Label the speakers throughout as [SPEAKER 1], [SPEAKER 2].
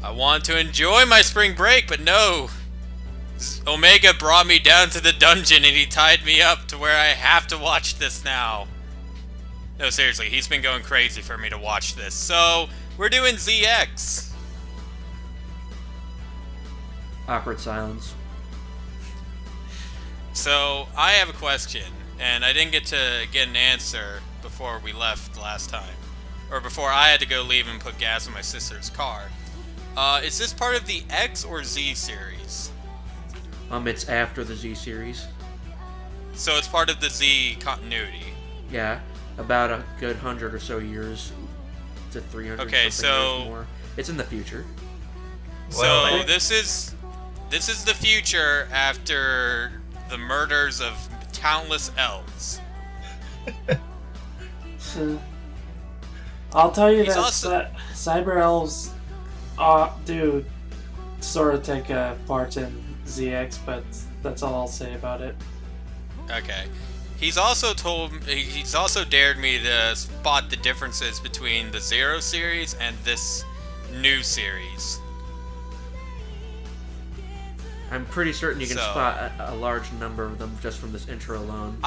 [SPEAKER 1] I want to enjoy my spring break, but no. Omega brought me down to the dungeon and he tied me up to where I have to watch this now. No, seriously, he's been going crazy for me to watch this. So, we're doing ZX.
[SPEAKER 2] Awkward silence.
[SPEAKER 1] So, I have a question, and I didn't get to get an answer before we left last time. Or before I had to go leave and put gas in my sister's car. Is this part of the X or Z series?
[SPEAKER 2] It's after the Z series.
[SPEAKER 1] So it's part of the Z continuity.
[SPEAKER 2] Yeah, about a good 100 or so years to 300
[SPEAKER 1] okay,
[SPEAKER 2] years more. It's in the future.
[SPEAKER 1] So this is the future after the murders of countless elves.
[SPEAKER 3] I'll tell you that cyber elves do sort of take a part in ZX, but that's all I'll say about it.
[SPEAKER 1] Okay. He's also dared me to spot the differences between the Zero series and this new series.
[SPEAKER 2] I'm pretty certain you can spot a large number of them just from this intro alone.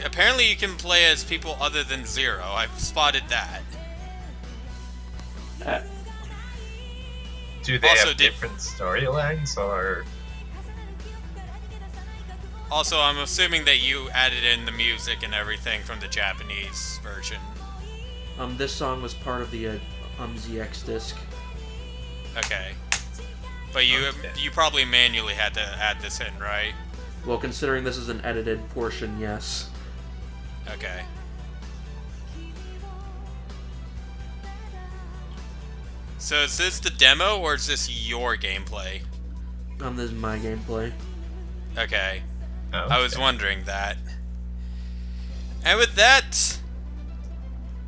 [SPEAKER 1] Apparently you can play as people other than Zero. I've spotted that.
[SPEAKER 4] Do they have different storylines, or?
[SPEAKER 1] Also, I'm assuming that you added in the music and everything from the Japanese version.
[SPEAKER 2] This song was part of the ZX disc.
[SPEAKER 1] Okay. But you probably manually had to add this in, right?
[SPEAKER 2] Well, considering this is an edited portion, yes.
[SPEAKER 1] Okay. So is this the demo, or is this your gameplay?
[SPEAKER 2] This is my gameplay.
[SPEAKER 1] Okay.
[SPEAKER 4] Oh, okay.
[SPEAKER 1] I was wondering that. And with that,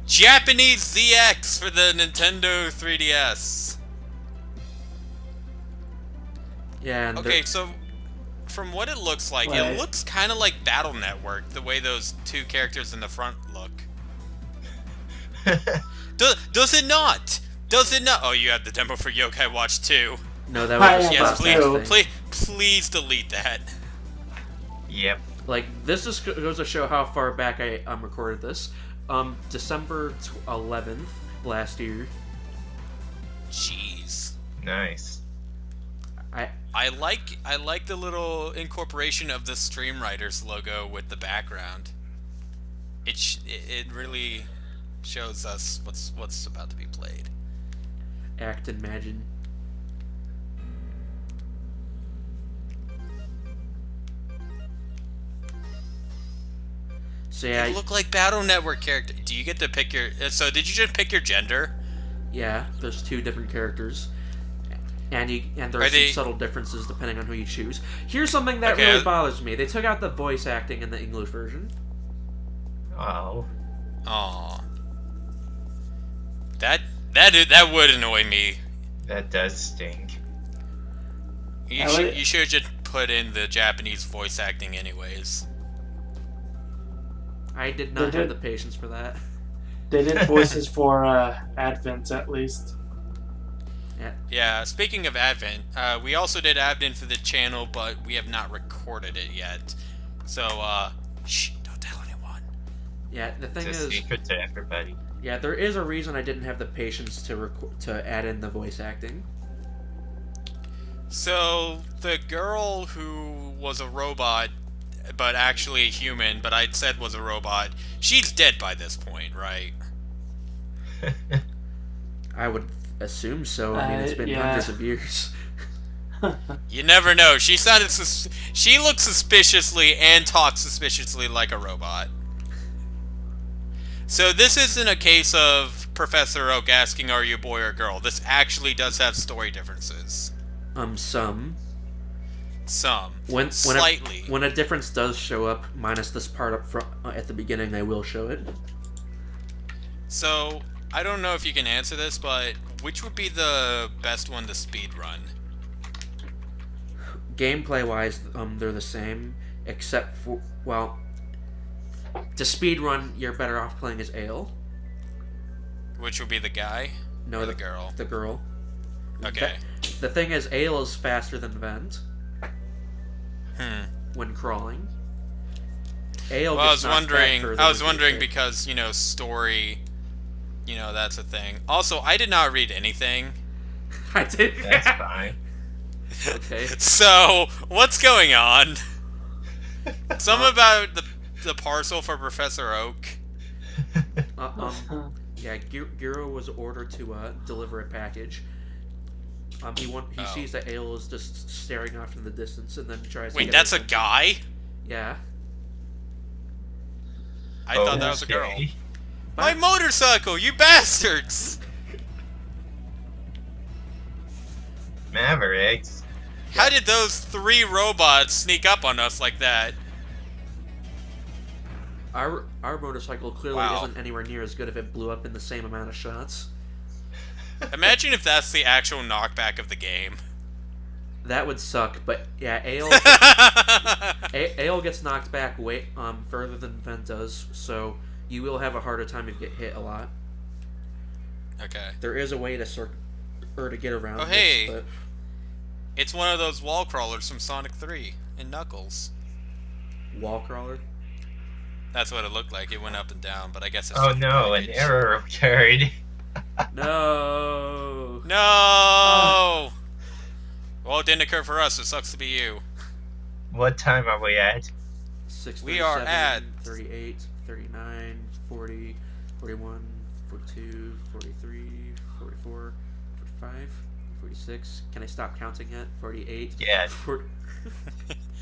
[SPEAKER 1] Japanese ZX for the Nintendo 3DS.
[SPEAKER 2] Yeah. And
[SPEAKER 1] okay, so from what it looks like, it looks kind of like Battle Network, the way those two characters in the front look. Does it not? Does it not? Oh, you have the demo for Yokai Watch 2.
[SPEAKER 2] No, that was
[SPEAKER 1] yes, please delete that.
[SPEAKER 4] Yep.
[SPEAKER 2] Like, this just goes to show how far back I recorded this. December 11th last year.
[SPEAKER 1] Jeez.
[SPEAKER 4] Nice.
[SPEAKER 1] I like the little incorporation of the Stream Riders logo with the background. It really shows us what's about to be played.
[SPEAKER 2] Act and imagine. So yeah,
[SPEAKER 1] they look like Battle Network character. Do you get to pick your? So did you just pick your gender?
[SPEAKER 2] Yeah, there's two different characters, and there are some subtle differences depending on who you choose. Here's something that really bothers me: they took out the voice acting in the English version.
[SPEAKER 4] Oh.
[SPEAKER 1] Aw. That would annoy me.
[SPEAKER 4] That does stink.
[SPEAKER 1] You should have just put in the Japanese voice acting anyways.
[SPEAKER 2] I did not have the patience for that.
[SPEAKER 3] They did voices for Advent, at least.
[SPEAKER 1] Yeah, speaking of Advent, we also did Advent for the channel, but we have not recorded it yet. So, shh, don't tell anyone.
[SPEAKER 2] Yeah, the thing is...
[SPEAKER 4] It's a secret to everybody.
[SPEAKER 2] Yeah, there is a reason I didn't have the patience to add in the voice acting.
[SPEAKER 1] So, the girl who was a robot, but actually a human, but I'd said was a robot, she's dead by this point, right?
[SPEAKER 2] I would assume so. I mean, it's been hundreds of years.
[SPEAKER 1] You never know. She looks suspiciously and talks suspiciously like a robot. So this isn't a case of Professor Oak asking, are you a boy or a girl? This actually does have story differences.
[SPEAKER 2] Some.
[SPEAKER 1] Slightly.
[SPEAKER 2] When a difference does show up, minus this part up front at the beginning, they will show it.
[SPEAKER 1] So, I don't know if you can answer this, but which would be the best one to speedrun?
[SPEAKER 2] Gameplay-wise, they're the same, except for, well, to speedrun, you're better off playing as Ale.
[SPEAKER 1] Which would be the guy?
[SPEAKER 2] No,
[SPEAKER 1] or the girl.
[SPEAKER 2] The girl.
[SPEAKER 1] Okay.
[SPEAKER 2] The thing is, Ale is faster than Vent when crawling. Ale
[SPEAKER 1] well,
[SPEAKER 2] gets knocked back further
[SPEAKER 1] I was
[SPEAKER 2] when
[SPEAKER 1] wondering
[SPEAKER 2] hit.
[SPEAKER 1] because, story, that's a thing. Also, I did not read anything.
[SPEAKER 2] I did.
[SPEAKER 4] That's fine.
[SPEAKER 2] Okay.
[SPEAKER 1] So, what's going on? Something about the parcel for Professor Oak.
[SPEAKER 2] Yeah, Giro was ordered to deliver a package. He sees that Ale is just staring off in the distance, and then tries.
[SPEAKER 1] Wait,
[SPEAKER 2] to
[SPEAKER 1] that's a guy?
[SPEAKER 2] Yeah.
[SPEAKER 1] I thought that was a girl.
[SPEAKER 4] Okay.
[SPEAKER 1] My motorcycle, you bastards!
[SPEAKER 4] Mavericks.
[SPEAKER 1] How did those 3 robots sneak up on us like that?
[SPEAKER 2] Our motorcycle clearly
[SPEAKER 1] Wow.
[SPEAKER 2] isn't anywhere near as good if it blew up in the same amount of shots.
[SPEAKER 1] Imagine if that's the actual knockback of the game.
[SPEAKER 2] That would suck, but yeah, Ale Ale gets knocked back way further than Vent does, so you will have a harder time if you get hit a lot.
[SPEAKER 1] Okay.
[SPEAKER 2] There is a way to to get around.
[SPEAKER 1] Oh, hey.
[SPEAKER 2] this, but
[SPEAKER 1] It's one of those wall crawlers from Sonic 3 and Knuckles.
[SPEAKER 2] wall crawler.
[SPEAKER 1] That's what it looked like. It went up and down, but I guess it's
[SPEAKER 4] Oh
[SPEAKER 1] just a
[SPEAKER 4] no, an
[SPEAKER 1] package.
[SPEAKER 4] error occurred.
[SPEAKER 2] No.
[SPEAKER 1] No! Well, it didn't occur for us. It sucks to be you.
[SPEAKER 4] What time are we at?
[SPEAKER 2] 6,
[SPEAKER 1] We are
[SPEAKER 2] 37,
[SPEAKER 1] at
[SPEAKER 2] 38, 39, 40, 41, 42, 43, 44, 45, 46. Can I stop counting yet? 48.
[SPEAKER 4] Yeah.
[SPEAKER 2] 49.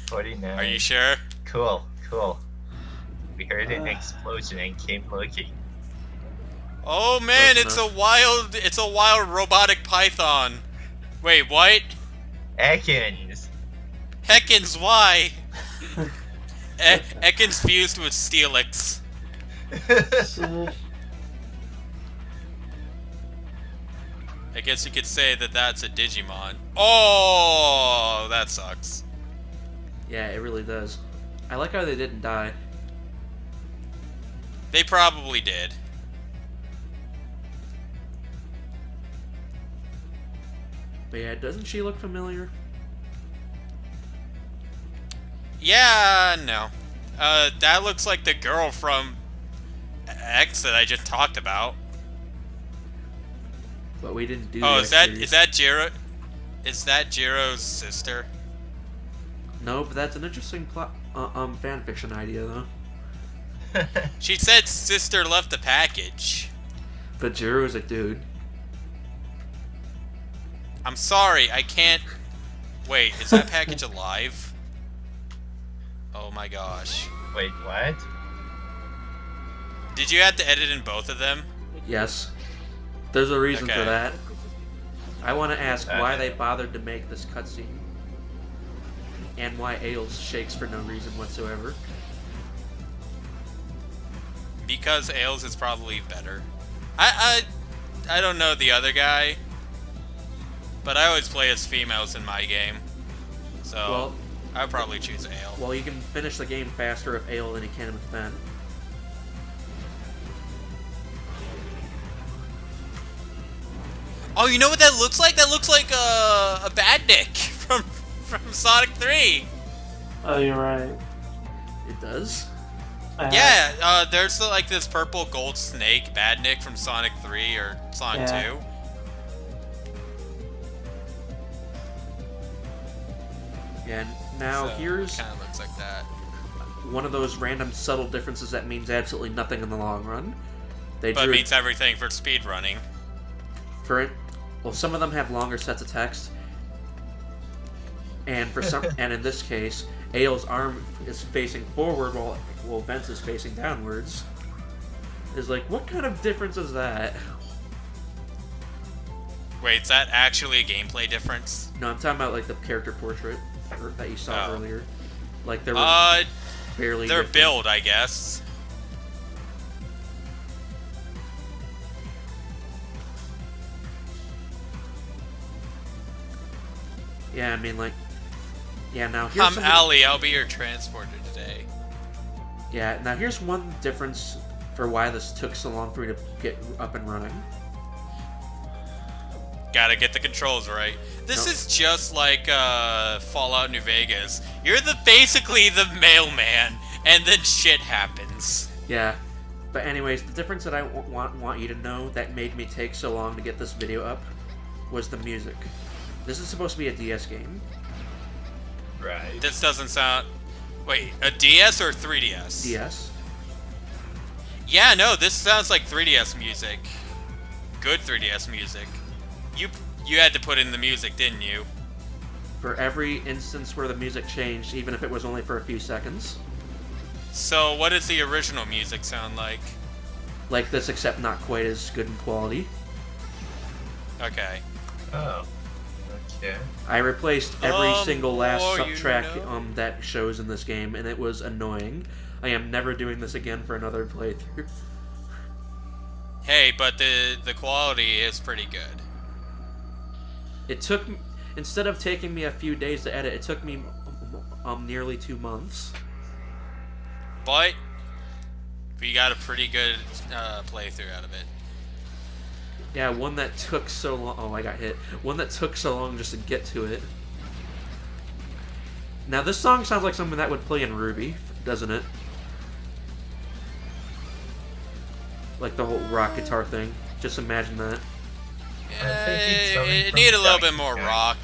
[SPEAKER 4] 49.
[SPEAKER 1] Are you sure?
[SPEAKER 4] Cool, cool. We heard an explosion and came looking.
[SPEAKER 1] Oh man,
[SPEAKER 2] Close
[SPEAKER 1] it's a wild robotic python. Wait, what?
[SPEAKER 4] Ekans!
[SPEAKER 1] Heckins, why? Ekins fused with Steelix. I guess you could say that that's a Digimon. Oh, that sucks.
[SPEAKER 2] Yeah, it really does. I like how they didn't die.
[SPEAKER 1] They probably did.
[SPEAKER 2] But yeah, doesn't she look familiar?
[SPEAKER 1] Yeah, no. That looks like the girl from X that I just talked about.
[SPEAKER 2] But we didn't do.
[SPEAKER 1] Oh,
[SPEAKER 2] the
[SPEAKER 1] is
[SPEAKER 2] series.
[SPEAKER 1] that Jiro? Is that Jiro's sister?
[SPEAKER 2] No, but that's an interesting fan fiction idea though.
[SPEAKER 1] She said sister left the package.
[SPEAKER 2] But Jiro's a dude.
[SPEAKER 1] I'm sorry, I can't... Wait, is that package alive? Oh my gosh.
[SPEAKER 4] Wait, what?
[SPEAKER 1] Did you have to edit in both of them?
[SPEAKER 2] Yes. There's a reason
[SPEAKER 1] Okay.
[SPEAKER 2] for that. I want to ask why
[SPEAKER 4] Okay.
[SPEAKER 2] they bothered to make this cutscene. And why Ailes shakes for no reason whatsoever.
[SPEAKER 1] Because Ailes is probably better. I don't know the other guy, but I always play as females in my game. So,
[SPEAKER 2] Well,
[SPEAKER 1] I'd probably choose Ale.
[SPEAKER 2] well, you can finish the game faster with Ale than you can with Fen.
[SPEAKER 1] Oh, you know what that looks like? That looks like a Badnik from Sonic 3.
[SPEAKER 3] Oh, you're right.
[SPEAKER 2] It does?
[SPEAKER 1] Yeah, there's like this purple gold snake Badnik from Sonic 3 or Sonic
[SPEAKER 3] Yeah.
[SPEAKER 1] 2.
[SPEAKER 2] And now
[SPEAKER 1] So,
[SPEAKER 2] here's
[SPEAKER 1] kind of looks like that.
[SPEAKER 2] one of those random subtle differences that means absolutely nothing in the long run. They
[SPEAKER 1] But
[SPEAKER 2] drew
[SPEAKER 1] means everything for speedrunning.
[SPEAKER 2] for it. Well, some of them have longer sets of text, and for some, and in this case, Aile's arm is facing forward while Vence is facing downwards. Is like, what kind of difference is that?
[SPEAKER 1] Wait, is that actually a gameplay difference?
[SPEAKER 2] No, I'm talking about like the character portrait that you saw
[SPEAKER 1] Oh.
[SPEAKER 2] earlier. Like there was barely.
[SPEAKER 1] Their
[SPEAKER 2] different.
[SPEAKER 1] build, I guess.
[SPEAKER 2] Yeah, I mean like. Yeah, now here's
[SPEAKER 1] I'm
[SPEAKER 2] something-
[SPEAKER 1] Ali, I'll be your transporter today.
[SPEAKER 2] Yeah, now here's one difference for why this took so long for me to get up and running.
[SPEAKER 1] Gotta get the controls right. This is just like Fallout New Vegas. You're basically the mailman, and then shit happens.
[SPEAKER 2] Yeah. But anyways, the difference that I want you to know that made me take so long to get this video up was the music. This is supposed to be a DS game.
[SPEAKER 4] Right.
[SPEAKER 1] This doesn't sound... Wait, a DS or 3DS?
[SPEAKER 2] DS.
[SPEAKER 1] Yeah, no, this sounds like 3DS music. Good 3DS music. You had to put in the music, didn't you?
[SPEAKER 2] For every instance where the music changed, even if it was only for a few seconds.
[SPEAKER 1] So, what does the original music sound like?
[SPEAKER 2] Like this, except not quite as good in quality.
[SPEAKER 1] Okay.
[SPEAKER 4] Oh. Okay.
[SPEAKER 2] I replaced every single last
[SPEAKER 1] more
[SPEAKER 2] subtrack
[SPEAKER 1] you know.
[SPEAKER 2] that shows in this game, and it was annoying. I am never doing this again for another playthrough.
[SPEAKER 1] Hey, but the quality is pretty good.
[SPEAKER 2] It took, instead of taking me a few days to edit, it took me nearly 2 months.
[SPEAKER 1] But we got a pretty good playthrough out of it.
[SPEAKER 2] Yeah, one that took so long. Oh, I got hit. One that took so long just to get to it. Now, this song sounds like something that would play in Ruby, doesn't it? Like the whole rock guitar thing. Just imagine that.
[SPEAKER 1] It needed a little bit more rock.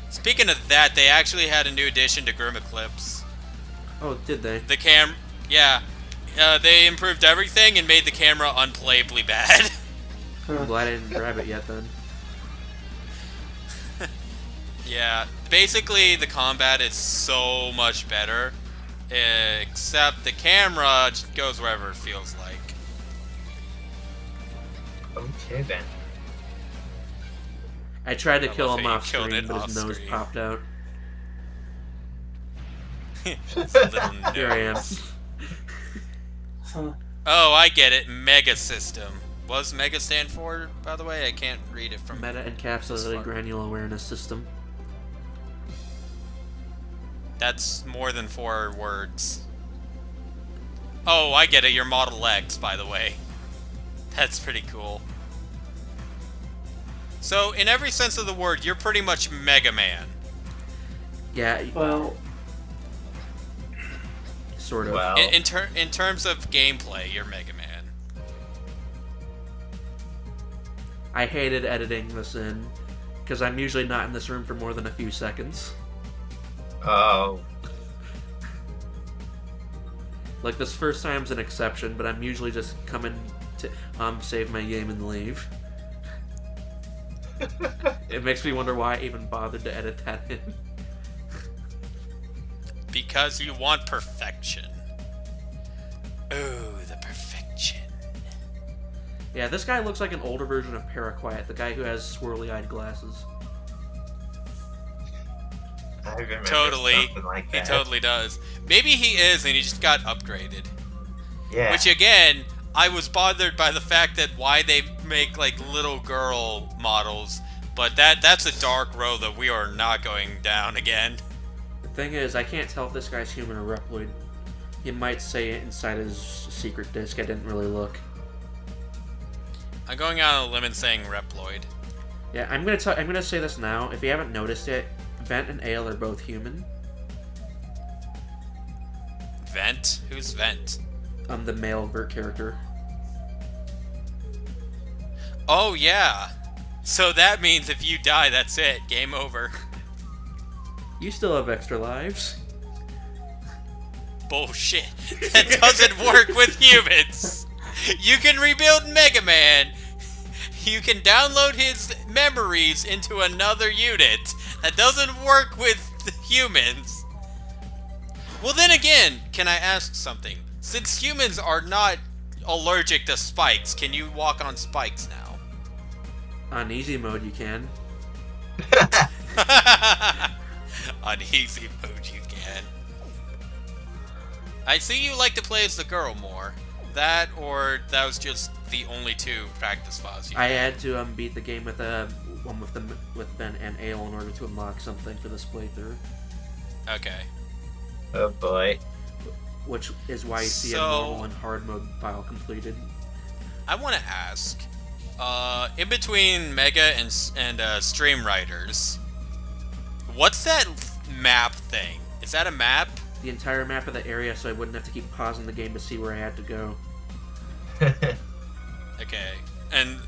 [SPEAKER 1] Speaking of that, they actually had a new addition to Grim Eclipse.
[SPEAKER 2] Oh, did they?
[SPEAKER 1] Yeah. They improved everything and made the camera unplayably bad.
[SPEAKER 2] I'm glad I didn't grab it yet then.
[SPEAKER 1] Yeah. Basically, the combat is so much better. Except the camera just goes wherever it feels like.
[SPEAKER 4] Okay then.
[SPEAKER 2] I tried to
[SPEAKER 1] I
[SPEAKER 2] kill
[SPEAKER 1] love
[SPEAKER 2] him
[SPEAKER 1] how you
[SPEAKER 2] off
[SPEAKER 1] killed
[SPEAKER 2] screen,
[SPEAKER 1] it
[SPEAKER 2] but
[SPEAKER 1] off
[SPEAKER 2] his nose
[SPEAKER 1] screen.
[SPEAKER 2] popped out.
[SPEAKER 1] Little
[SPEAKER 2] Here I am.
[SPEAKER 1] nose.
[SPEAKER 3] Huh.
[SPEAKER 1] Oh, I get it. Mega system. What does Mega stand for, by the way? I can't read it from...
[SPEAKER 2] Meta encapsulated granular awareness system.
[SPEAKER 1] That's more than 4 words. Oh, I get it. You're Model X, by the way. That's pretty cool. So, in every sense of the word, you're pretty much Mega Man.
[SPEAKER 2] Yeah,
[SPEAKER 3] Well,
[SPEAKER 2] sort of.
[SPEAKER 4] Well,
[SPEAKER 1] In terms of gameplay, you're Mega Man.
[SPEAKER 2] I hated editing this in, because I'm usually not in this room for more than a few seconds.
[SPEAKER 4] oh,
[SPEAKER 2] Like, this first time's an exception, but I'm usually just coming to save my game and leave. It makes me wonder why I even bothered to edit that in.
[SPEAKER 1] Because you want perfection. Oh, the perfection.
[SPEAKER 2] Yeah, this guy looks like an older version of Paraquiet, the guy who has swirly-eyed glasses.
[SPEAKER 4] I remember
[SPEAKER 1] Totally.
[SPEAKER 4] something like
[SPEAKER 1] He
[SPEAKER 4] that.
[SPEAKER 1] totally does. Maybe he is, and he just got upgraded.
[SPEAKER 4] Yeah.
[SPEAKER 1] Which, again, I was bothered by the fact that why they make, like, little girl models. But that's a dark road that we are not going down again.
[SPEAKER 2] The thing is, I can't tell if this guy's human or Reploid. He might say it inside his secret disc. I didn't really look.
[SPEAKER 1] I'm going out on a limb and saying Reploid.
[SPEAKER 2] Yeah, I'm gonna say this now. If you haven't noticed it, Vent and Ale are both human.
[SPEAKER 1] Vent? Who's Vent?
[SPEAKER 2] The male Vert character.
[SPEAKER 1] Oh, yeah. So that means if you die, that's it. Game over.
[SPEAKER 2] You still have extra lives.
[SPEAKER 1] Bullshit. That doesn't work with humans. You can rebuild Mega Man. You can download his memories into another unit. That doesn't work with humans. Well, then again, can I ask something? Since humans are not allergic to spikes, can you walk on spikes now?
[SPEAKER 2] On easy mode, you can.
[SPEAKER 1] On easy mode, you can. I see you like to play as the girl more. That, or that was just the only 2 practice files you
[SPEAKER 2] I had to beat the game with one with Vent and Ale in order to unlock something for this playthrough.
[SPEAKER 1] Okay.
[SPEAKER 4] Oh boy.
[SPEAKER 2] Which is why you see a
[SPEAKER 1] So-
[SPEAKER 2] normal and hard mode file completed.
[SPEAKER 1] I want to ask, In between Mega and Stream Riders, what's that map thing? Is that a map?
[SPEAKER 2] The entire map of the area, so I wouldn't have to keep pausing the game to see where I had to go.
[SPEAKER 1] Okay, and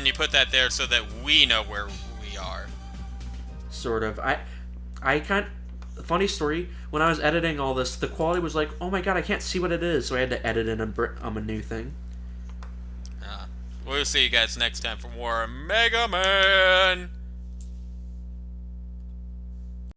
[SPEAKER 1] you put that there so that we know where we are. Sort
[SPEAKER 2] of. Funny story. When I was editing all this, the quality was like, "Oh my god, I can't see what it is," so I had to edit in a new thing.
[SPEAKER 1] We'll see you guys next time for more Mega Man.